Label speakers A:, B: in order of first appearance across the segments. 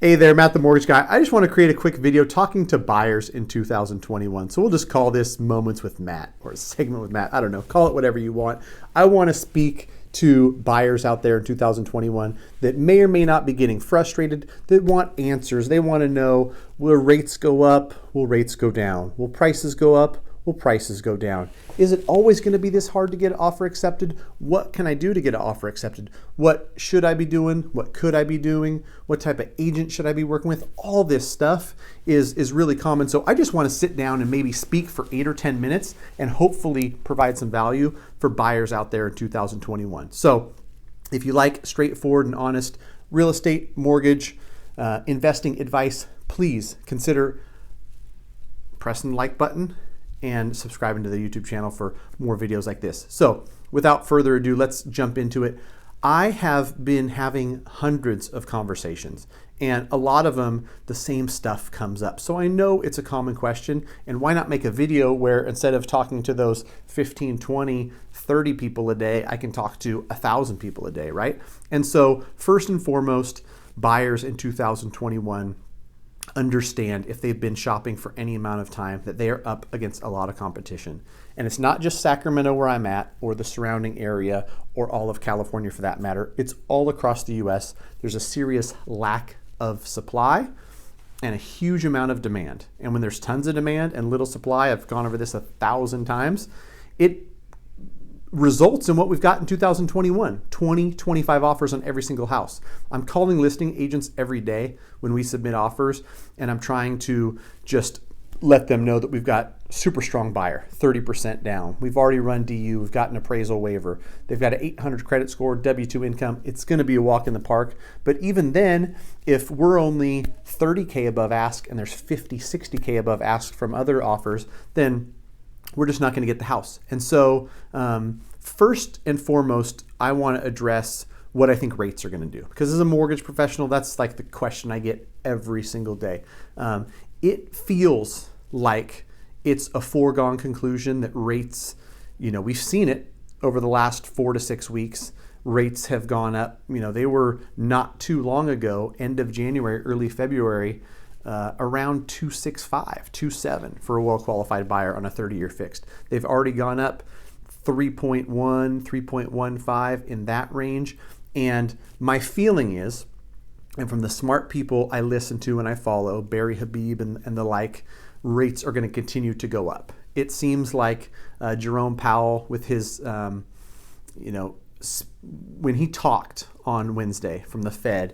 A: Hey there, Matt the Mortgage Guy. I just want to create a quick video talking to buyers in 2021. So we'll just call this Moments with Matt or a segment with Matt. I don't know, call it whatever you want. I want to speak to buyers out there in 2021 that may or may not be getting frustrated, that want answers. They want to know, will rates go up? Will rates go down? Will prices go up? Will prices go down? Is it always going to be this hard to get an offer accepted? What can I do to get an offer accepted? What should I be doing? What could I be doing? What type of agent should I be working with? All this stuff is really common. So I just want to sit down and maybe speak for 8 or 10 minutes and hopefully provide some value for buyers out there in 2021. So if you like straightforward and honest real estate, mortgage, investing advice, please consider pressing the like button and subscribing to the YouTube channel for more videos like this. So without further ado, let's jump into it. I have been having hundreds of conversations, and a lot of them, the same stuff comes up. So I know it's a common question, and why not make a video where instead of talking to those 15, 20, 30 people a day, I can talk to 1,000 people a day, right? And so first and foremost, buyers in 2021, understand if they've been shopping for any amount of time that they are up against a lot of competition. And it's not just Sacramento where I'm at or the surrounding area or all of California for that matter. It's all across the US. There's a serious lack of supply and a huge amount of demand. And when there's tons of demand and little supply, I've gone over this 1,000 times, it results in what we've got in 2021, 20, 25 offers on every single house. I'm calling listing agents every day when we submit offers, and I'm trying to just let them know that we've got super strong buyer, 30% down. We've already run DU, we've got an appraisal waiver. They've got an 800 credit score, W-2 income. It's gonna be a walk in the park. But even then, if we're only 30K above ask and there's 50, 60K above ask from other offers, then we're just not going to get the house. And so first and foremost, I want to address what I think rates are going to do. Because as a mortgage professional, that's like the question I get every single day. It feels like it's a foregone conclusion that rates, we've seen it over the last 4 to 6 weeks. Rates have gone up. They were not too long ago, end of January, early February, around 265, 27 for a well-qualified buyer on a 30-year fixed. They've already gone up 3.1, 3.15 in that range. And my feeling is, and from the smart people I listen to and I follow, Barry Habib and the like, rates are going to continue to go up. It seems like Jerome Powell with his, when he talked on Wednesday from the Fed,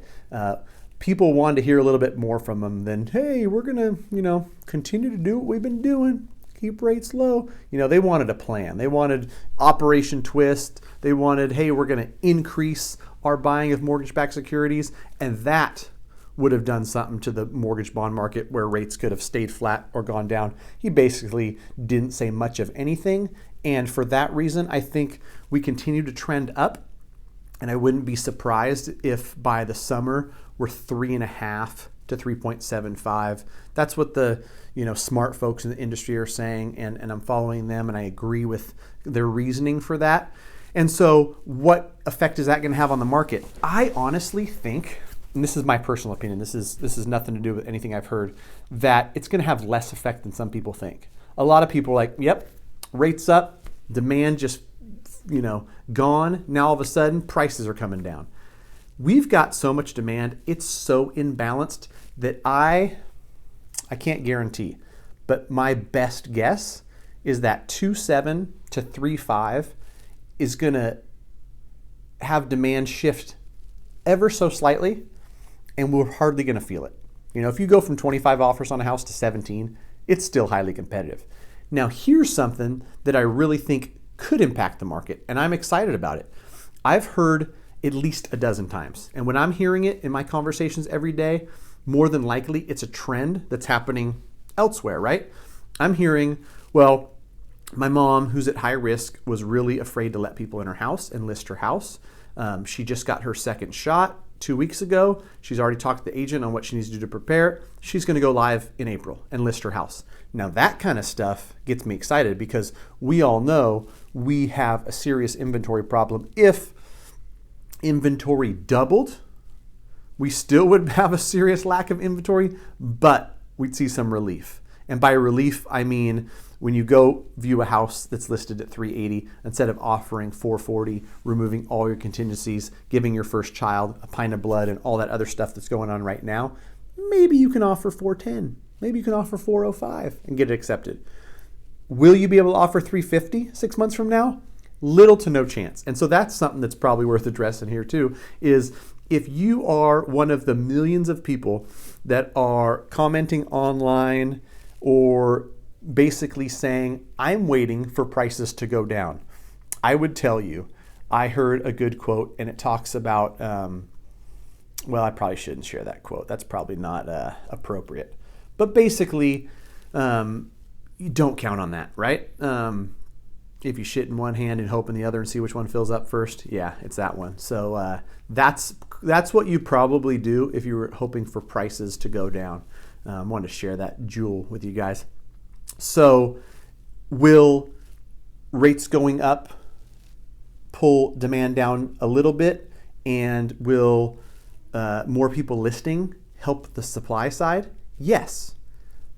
A: people wanted to hear a little bit more from them than, hey, we're going to, continue to do what we've been doing, keep rates low. They wanted a plan. They wanted Operation Twist. They wanted, hey, we're going to increase our buying of mortgage-backed securities. And that would have done something to the mortgage bond market where rates could have stayed flat or gone down. He basically didn't say much of anything. And for that reason, I think we continue to trend up. And I wouldn't be surprised if by the summer we're 3.5 to 3.75. That's what the smart folks in the industry are saying, and I'm following them, and I agree with their reasoning for that. And so, what effect is that going to have on the market? I honestly think, and this is my personal opinion, this is nothing to do with anything I've heard, that it's going to have less effect than some people think. A lot of people are like, yep, rates up, demand just gone. Now all of a sudden, prices are coming down. We've got so much demand, it's so imbalanced that I can't guarantee, but my best guess is that 2.7 to 3.5 is going to have demand shift ever so slightly, and we're hardly going to feel it. If you go from 25 offers on a house to 17, it's still highly competitive. Now, here's something that I really think could impact the market, and I'm excited about it. I've heard at least a dozen times, and when I'm hearing it in my conversations every day, more than likely it's a trend that's happening elsewhere, right? I'm hearing, well, my mom, who's at high risk, was really afraid to let people in her house and list her house. She just got her second shot 2 weeks ago. She's already talked to the agent on what she needs to do to prepare. She's going to go live in April and list her house. Now that kind of stuff gets me excited because we all know we have a serious inventory problem. If inventory doubled, We still would have a serious lack of inventory, but we'd see some relief. And by relief, I mean when you go view a house that's listed at $380, instead of offering $440, removing all your contingencies, giving your first child a pint of blood and all that other stuff that's going on right now, maybe you can offer $410. Maybe you can offer $405 and get it accepted. Will you be able to offer $350 6 months from now? Little to no chance. And so that's something that's probably worth addressing here too, is if you are one of the millions of people that are commenting online or basically saying, I'm waiting for prices to go down, I would tell you, I heard a good quote and it talks about, well, I probably shouldn't share that quote. That's probably not appropriate. But basically, you don't count on that, right? If you shit in one hand and hope in the other and see which one fills up first, yeah, it's that one. So that's what you probably do if you were hoping for prices to go down. I wanted to share that jewel with you guys. So will rates going up pull demand down a little bit, and will more people listing help the supply side? Yes.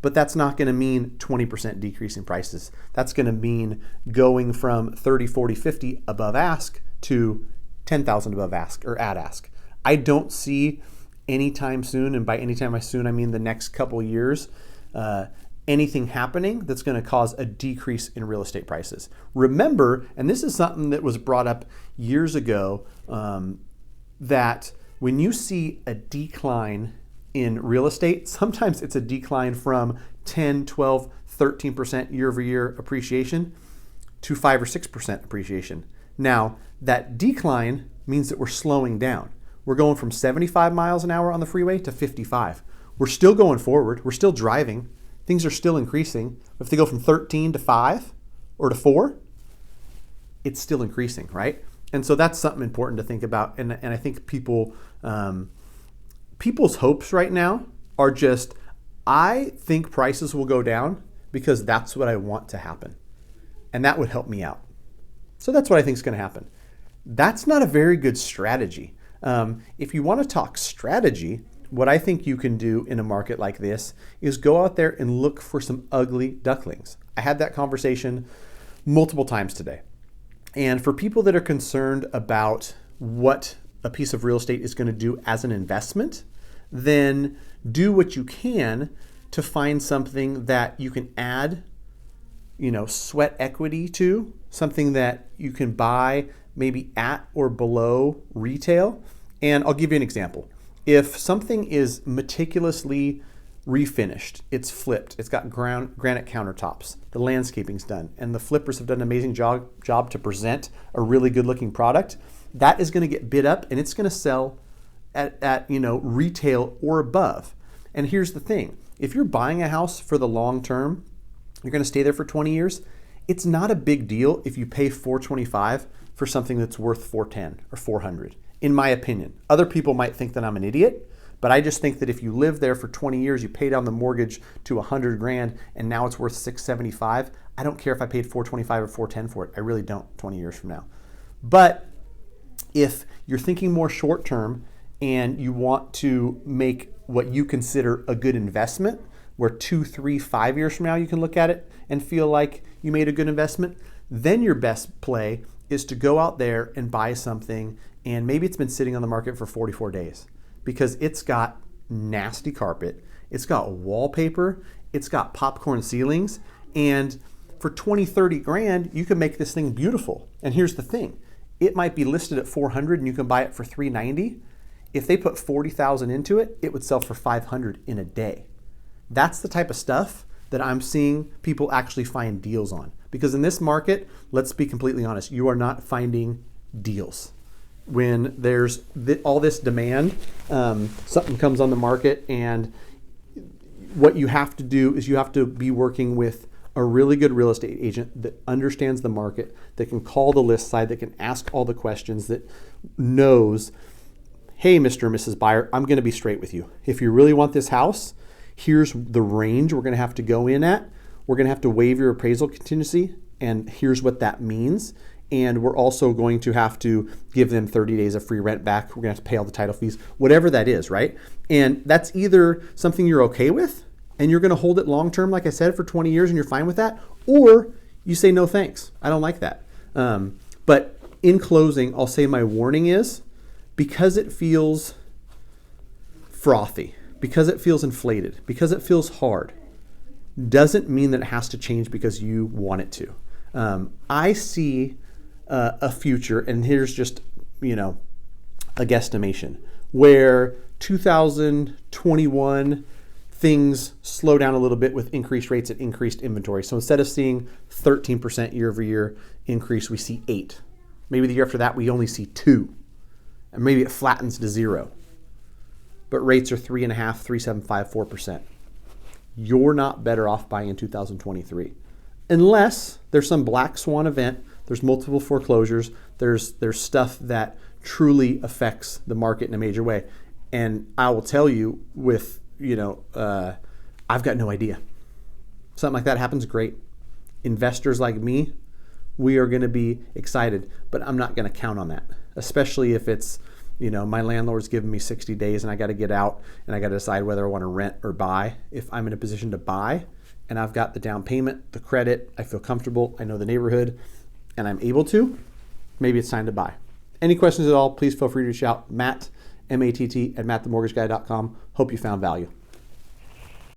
A: But that's not going to mean 20% decrease in prices. That's going to mean going from 30, 40, 50 above ask to 10,000 above ask or at ask. I don't see anytime soon, and by anytime soon I mean the next couple years, anything happening that's going to cause a decrease in real estate prices. Remember, and this is something that was brought up years ago, that when you see a decline in real estate, sometimes it's a decline from 10, 12, 13% year over year appreciation to 5 or 6% appreciation. Now, that decline means that we're slowing down. We're going from 75 miles an hour on the freeway to 55. We're still going forward. We're still driving. Things are still increasing. If they go from 13 to 5 or to 4, it's still increasing, right? And so that's something important to think about. And I think people's hopes right now are just, I think prices will go down because that's what I want to happen. And that would help me out. So that's what I think is going to happen. That's not a very good strategy. If you want to talk strategy, what I think you can do in a market like this is go out there and look for some ugly ducklings. I had that conversation multiple times today. And for people that are concerned about what a piece of real estate is going to do as an investment, then do what you can to find something that you can add, sweat equity to, something that you can buy maybe at or below retail. And I'll give you an example. If something is meticulously refinished, it's flipped, it's got granite countertops, the landscaping's done, and the flippers have done an amazing job to present a really good looking product, that is going to get bid up and it's going to sell at retail or above. And here's the thing, if you're buying a house for the long term, you're going to stay there for 20 years, it's not a big deal if you pay $425 for something that's worth $410 or $400, in my opinion. Other people might think that I'm an idiot, but I just think that if you live there for 20 years, you pay down the mortgage to $100,000 and now it's worth $675, I don't care if I paid $425 or $410 for it. I really don't 20 years from now. But if you're thinking more short term and you want to make what you consider a good investment, where 2, 3, 5 years from now you can look at it and feel like you made a good investment, then your best play is to go out there and buy something, and maybe it's been sitting on the market for 44 days because it's got nasty carpet, it's got wallpaper, it's got popcorn ceilings, and for 20, 30 grand, you can make this thing beautiful. And here's the thing, it might be listed at 400 and you can buy it for 390. If they put 40,000 into it, it would sell for 500 in a day. That's the type of stuff that I'm seeing people actually find deals on. Because in this market, let's be completely honest, you are not finding deals. When there's all this demand, something comes on the market, and what you have to do is you have to be working with a really good real estate agent that understands the market, that can call the list side, that can ask all the questions, that knows, hey, Mr. and Mrs. Buyer, I'm going to be straight with you. If you really want this house, here's the range we're going to have to go in at. We're going to have to waive your appraisal contingency, and here's what that means. and we're also going to have to give them 30 days of free rent back. We're going to have to pay all the title fees, whatever that is, right? And that's either something you're okay with and you're going to hold it long term, like I said, for 20 years and you're fine with that, or you say, no thanks, I don't like that. But in closing, I'll say my warning is, because it feels frothy, because it feels inflated, because it feels hard, doesn't mean that it has to change because you want it to. I see a future, and here's just, a guesstimation, where 2021 things slow down a little bit with increased rates and increased inventory. So instead of seeing 13% year over year increase, we see 8. Maybe the year after that, we only see 2. And maybe it flattens to 0. But rates are 3.5%, 3.75%, 4%. You're not better off buying in 2023. Unless there's some black swan event, there's multiple foreclosures, there's stuff that truly affects the market in a major way. And I will tell you I've got no idea. Something like that happens, great. Investors like me, we are going to be excited, but I'm not going to count on that, especially if it's, my landlord's giving me 60 days and I got to get out and I got to decide whether I want to rent or buy. If I'm in a position to buy and I've got the down payment, the credit, I feel comfortable, I know the neighborhood, and I'm able to, maybe it's time to buy. Any questions at all, please feel free to reach out. Matt, M-A-T-T, at mattthemortgageguy.com. Hope you found value.